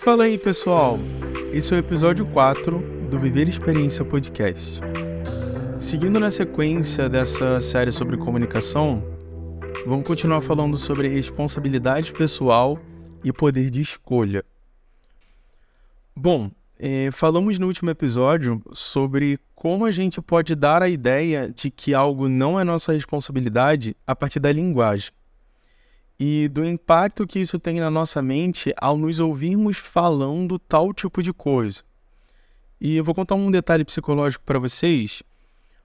Fala aí, pessoal! Esse é o episódio 4 do Viver Experiência Podcast. Seguindo na sequência dessa série sobre comunicação, vamos continuar falando sobre responsabilidade pessoal e poder de escolha. Bom, falamos no último episódio sobre como a gente pode dar a ideia de que algo não é nossa responsabilidade a partir da linguagem. E do impacto que isso tem na nossa mente ao nos ouvirmos falando tal tipo de coisa. E eu vou contar um detalhe psicológico para vocês.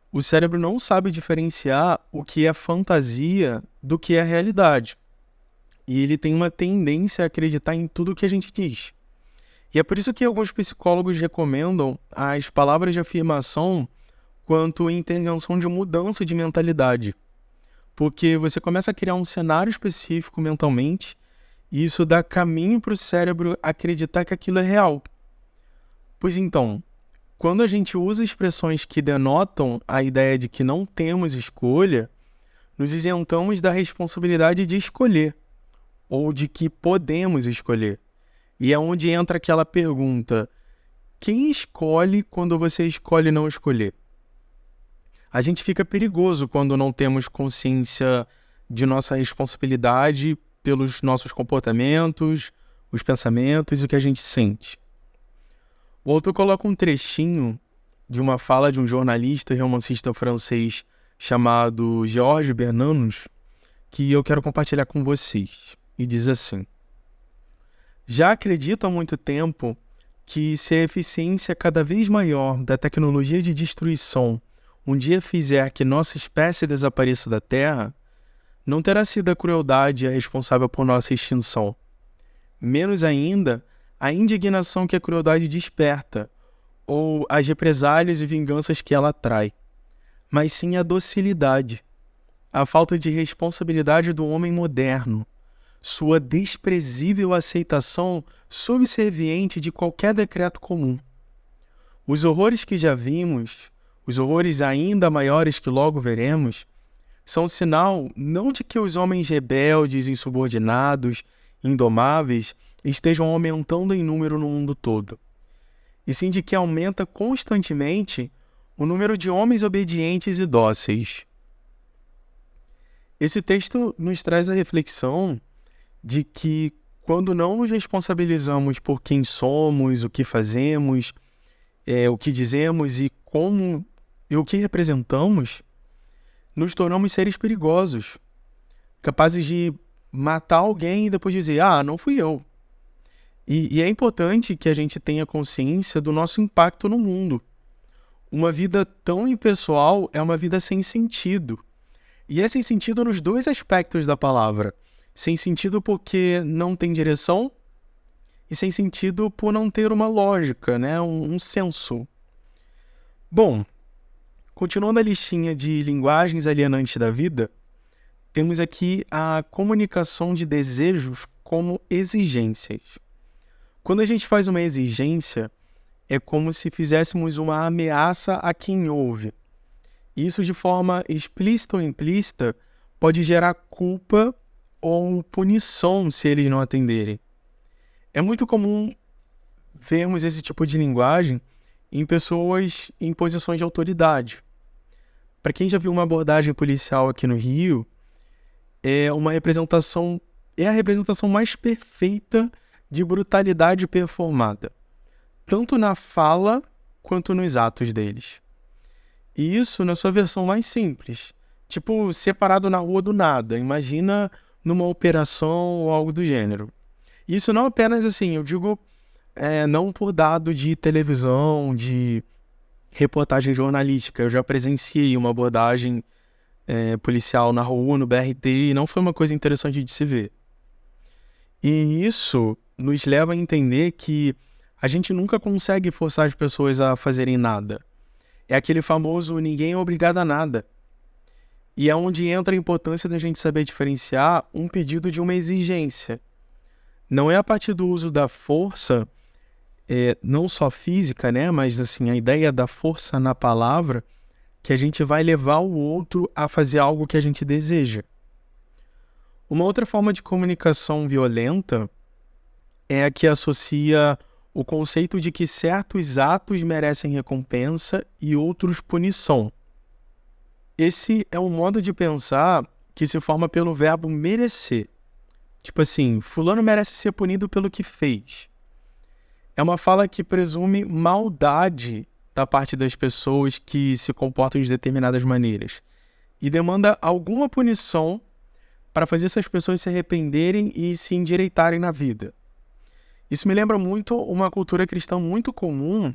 O cérebro não sabe diferenciar o que é fantasia do que é realidade. E ele tem uma tendência a acreditar em tudo que a gente diz. E é por isso que alguns psicólogos recomendam as palavras de afirmação quanto intervenção de mudança de mentalidade. Porque você começa a criar um cenário específico mentalmente e isso dá caminho para o cérebro acreditar que aquilo é real. Pois então, quando a gente usa expressões que denotam a ideia de que não temos escolha, nos isentamos da responsabilidade de escolher, ou de que podemos escolher. E é onde entra aquela pergunta: quem escolhe quando você escolhe não escolher? A gente fica perigoso quando não temos consciência de nossa responsabilidade pelos nossos comportamentos, os pensamentos e o que a gente sente. O autor coloca um trechinho de uma fala de um jornalista e romancista francês chamado Georges Bernanos, que eu quero compartilhar com vocês. E diz assim: já acredito há muito tempo que se a eficiência cada vez maior da tecnologia de destruição um dia fizer que nossa espécie desapareça da Terra, não terá sido a crueldade a responsável por nossa extinção. Menos ainda, a indignação que a crueldade desperta, ou as represálias e vinganças que ela atrai, mas sim a docilidade, a falta de responsabilidade do homem moderno, sua desprezível aceitação subserviente de qualquer decreto comum. Os horrores que já vimos, os horrores ainda maiores que logo veremos, são sinal não de que os homens rebeldes, insubordinados, indomáveis, estejam aumentando em número no mundo todo, e sim de que aumenta constantemente o número de homens obedientes e dóceis. Esse texto nos traz a reflexão de que, quando não nos responsabilizamos por quem somos, o que fazemos, o que dizemos e como e o que representamos, nos tornamos seres perigosos, capazes de matar alguém e depois dizer: não fui eu. E é importante que a gente tenha consciência do nosso impacto no mundo. Uma vida tão impessoal é uma vida sem sentido. E é sem sentido nos dois aspectos da palavra. Sem sentido porque não tem direção e sem sentido por não ter uma lógica, né? um senso. Bom, continuando a listinha de linguagens alienantes da vida, temos aqui a comunicação de desejos como exigências. Quando a gente faz uma exigência, é como se fizéssemos uma ameaça a quem ouve. Isso, de forma explícita ou implícita, pode gerar culpa ou punição se eles não atenderem. É muito comum vermos esse tipo de linguagem em pessoas em posições de autoridade. Para quem já viu uma abordagem policial aqui no Rio, é a representação mais perfeita de brutalidade performada, tanto na fala quanto nos atos deles. E isso na sua versão mais simples, tipo separado na rua do nada, imagina numa operação ou algo do gênero. Isso não apenas assim, eu digo não por dado de televisão, de reportagem jornalística. Eu já presenciei uma abordagem policial na rua, no BRT, e não foi uma coisa interessante de se ver. E isso nos leva a entender que a gente nunca consegue forçar as pessoas a fazerem nada. É aquele famoso ninguém é obrigado a nada. E é onde entra a importância da gente saber diferenciar um pedido de uma exigência. Não é a partir do uso da força, não só física, né, mas assim, a ideia da força na palavra, que a gente vai levar o outro a fazer algo que a gente deseja. Uma outra forma de comunicação violenta é a que associa o conceito de que certos atos merecem recompensa e outros punição. Esse é um modo de pensar que se forma pelo verbo merecer. Tipo assim, fulano merece ser punido pelo que fez. É uma fala que presume maldade da parte das pessoas que se comportam de determinadas maneiras e demanda alguma punição para fazer essas pessoas se arrependerem e se endireitarem na vida. Isso me lembra muito uma cultura cristã muito comum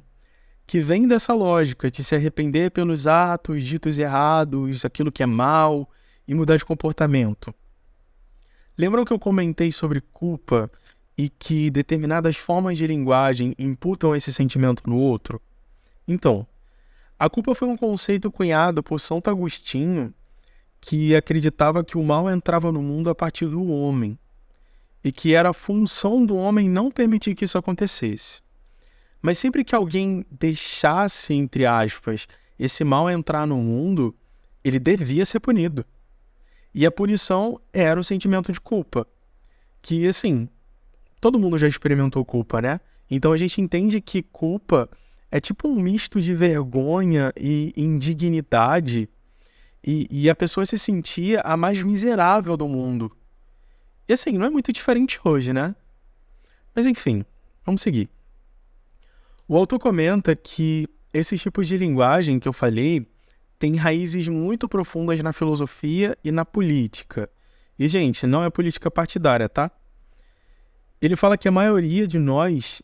que vem dessa lógica de se arrepender pelos atos ditos errados, aquilo que é mal, e mudar de comportamento. Lembram que eu comentei sobre culpa e que determinadas formas de linguagem imputam esse sentimento no outro? Então, a culpa foi um conceito cunhado por Santo Agostinho, que acreditava que o mal entrava no mundo a partir do homem, e que era a função do homem não permitir que isso acontecesse. Mas sempre que alguém deixasse, entre aspas, esse mal entrar no mundo, ele devia ser punido. E a punição era o sentimento de culpa, que, assim, todo mundo já experimentou culpa, né? Então a gente entende que culpa é tipo um misto de vergonha e indignidade, e a pessoa se sentia a mais miserável do mundo. E assim, não é muito diferente hoje, né? Mas enfim, vamos seguir. O autor comenta que esses tipos de linguagem que eu falei têm raízes muito profundas na filosofia e na política. E, gente, não é política partidária, tá? Ele fala que a maioria de nós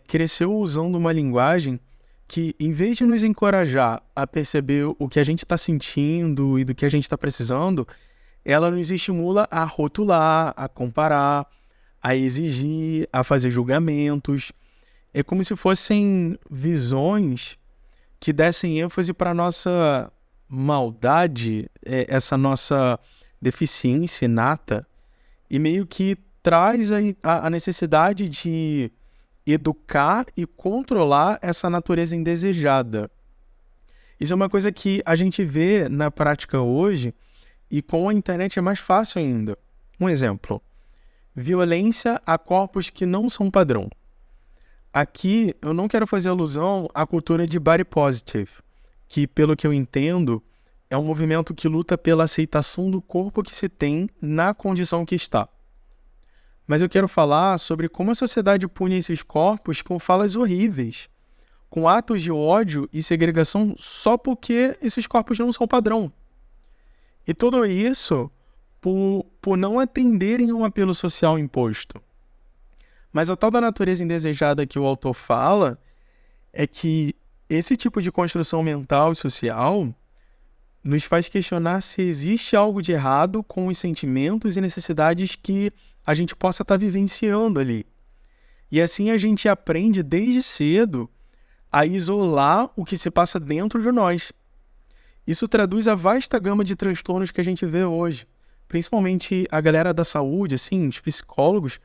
cresceu usando uma linguagem que, em vez de nos encorajar a perceber o que a gente está sentindo e do que a gente está precisando, ela nos estimula a rotular, a comparar, a exigir, a fazer julgamentos. É como se fossem visões que dessem ênfase para a nossa maldade, essa nossa deficiência inata, e meio que traz a necessidade de educar e controlar essa natureza indesejada. Isso é uma coisa que a gente vê na prática hoje, e com a internet é mais fácil ainda. Um exemplo: violência a corpos que não são padrão. Aqui eu não quero fazer alusão à cultura de body positive, que, pelo que eu entendo, é um movimento que luta pela aceitação do corpo que se tem na condição que está. Mas eu quero falar sobre como a sociedade pune esses corpos com falas horríveis, com atos de ódio e segregação só porque esses corpos não são padrão. E tudo isso por não atenderem a um apelo social imposto. Mas a tal da natureza indesejada que o autor fala é que esse tipo de construção mental e social nos faz questionar se existe algo de errado com os sentimentos e necessidades que a gente possa estar vivenciando ali. E assim a gente aprende desde cedo a isolar o que se passa dentro de nós. Isso traduz a vasta gama de transtornos que a gente vê hoje. Principalmente a galera da saúde, assim, os psicólogos,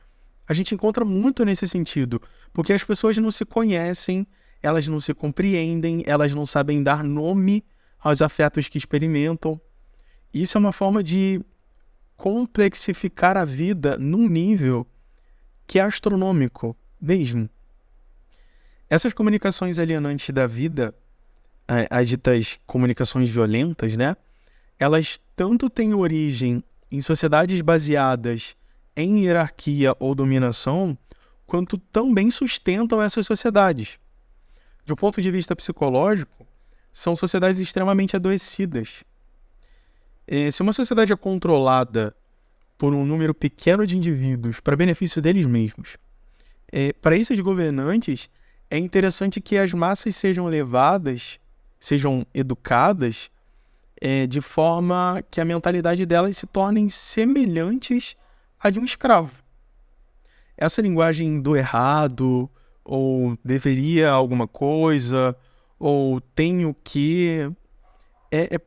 a gente encontra muito nesse sentido. Porque as pessoas não se conhecem, elas não se compreendem, elas não sabem dar nome aos afetos que experimentam. Isso é uma forma de complexificar a vida num nível que é astronômico mesmo. Essas comunicações alienantes da vida, as ditas comunicações violentas, né? Elas tanto têm origem em sociedades baseadas em hierarquia ou dominação, quanto também sustentam essas sociedades. De um ponto de vista psicológico, são sociedades extremamente adoecidas. Se uma sociedade é controlada por um número pequeno de indivíduos para benefício deles mesmos, para esses governantes, é interessante que as massas sejam levadas, sejam educadas, de forma que a mentalidade delas se tornem semelhantes à de um escravo. Essa linguagem do errado, ou deveria alguma coisa, ou tenho que, é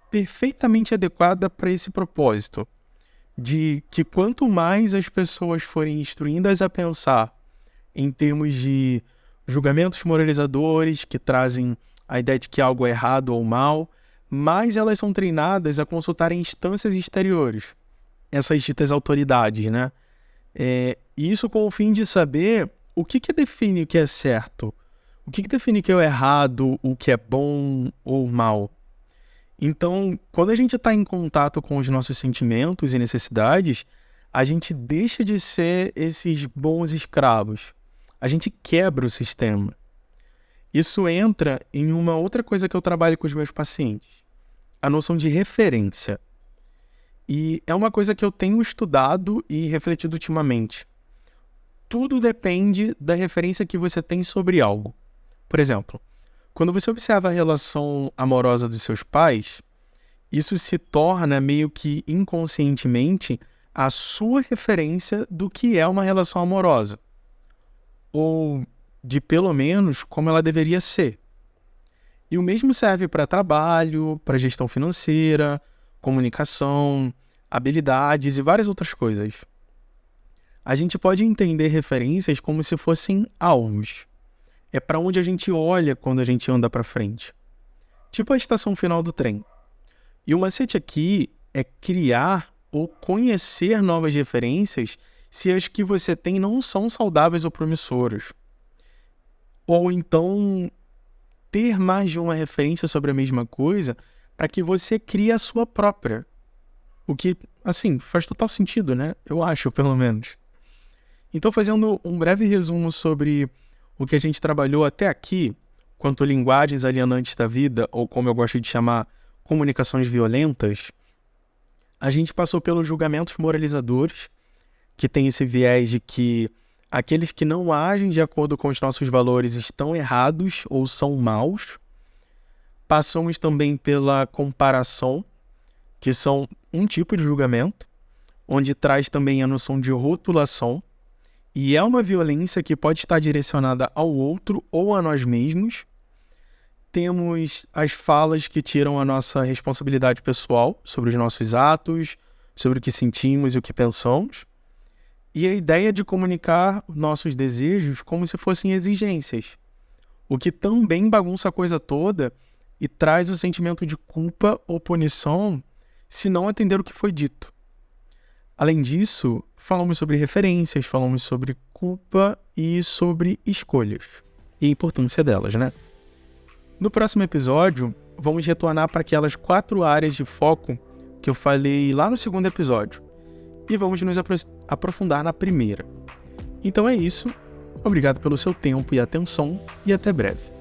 perfeitamente adequada para esse propósito, de que quanto mais as pessoas forem instruídas a pensar em termos de julgamentos moralizadores que trazem a ideia de que algo é errado ou mal, mais elas são treinadas a consultarem instâncias exteriores, essas ditas autoridades, né? E isso com o fim de saber o que define o que é certo, o que define o que é errado, o que é bom ou mal. Então, quando a gente está em contato com os nossos sentimentos e necessidades, a gente deixa de ser esses bons escravos. A gente quebra o sistema. Isso entra em uma outra coisa que eu trabalho com os meus pacientes, a noção de referência. E é uma coisa que eu tenho estudado e refletido ultimamente. Tudo depende da referência que você tem sobre algo. Por exemplo, quando você observa a relação amorosa dos seus pais, isso se torna meio que inconscientemente a sua referência do que é uma relação amorosa. Ou de pelo menos como ela deveria ser. E o mesmo serve para trabalho, para gestão financeira, comunicação, habilidades e várias outras coisas. A gente pode entender referências como se fossem alvos. É para onde a gente olha quando a gente anda para frente. Tipo a estação final do trem. E o macete aqui é criar ou conhecer novas referências se as que você tem não são saudáveis ou promissoras. Ou então ter mais de uma referência sobre a mesma coisa para que você crie a sua própria. O que, assim, faz total sentido, né? Eu acho, pelo menos. Então, fazendo um breve resumo sobre o que a gente trabalhou até aqui, quanto a linguagens alienantes da vida, ou como eu gosto de chamar, comunicações violentas, a gente passou pelos julgamentos moralizadores, que tem esse viés de que aqueles que não agem de acordo com os nossos valores estão errados ou são maus. Passamos também pela comparação, que são um tipo de julgamento, onde traz também a noção de rotulação, e é uma violência que pode estar direcionada ao outro ou a nós mesmos. Temos as falas que tiram a nossa responsabilidade pessoal sobre os nossos atos, sobre o que sentimos e o que pensamos. E a ideia de comunicar nossos desejos como se fossem exigências, o que também bagunça a coisa toda e traz o sentimento de culpa ou punição se não atender o que foi dito. Além disso, falamos sobre referências, falamos sobre culpa e sobre escolhas e a importância delas, né? No próximo episódio, vamos retornar para aquelas 4 áreas de foco que eu falei lá no segundo episódio e vamos nos aprofundar na primeira. Então é isso, obrigado pelo seu tempo e atenção e até breve.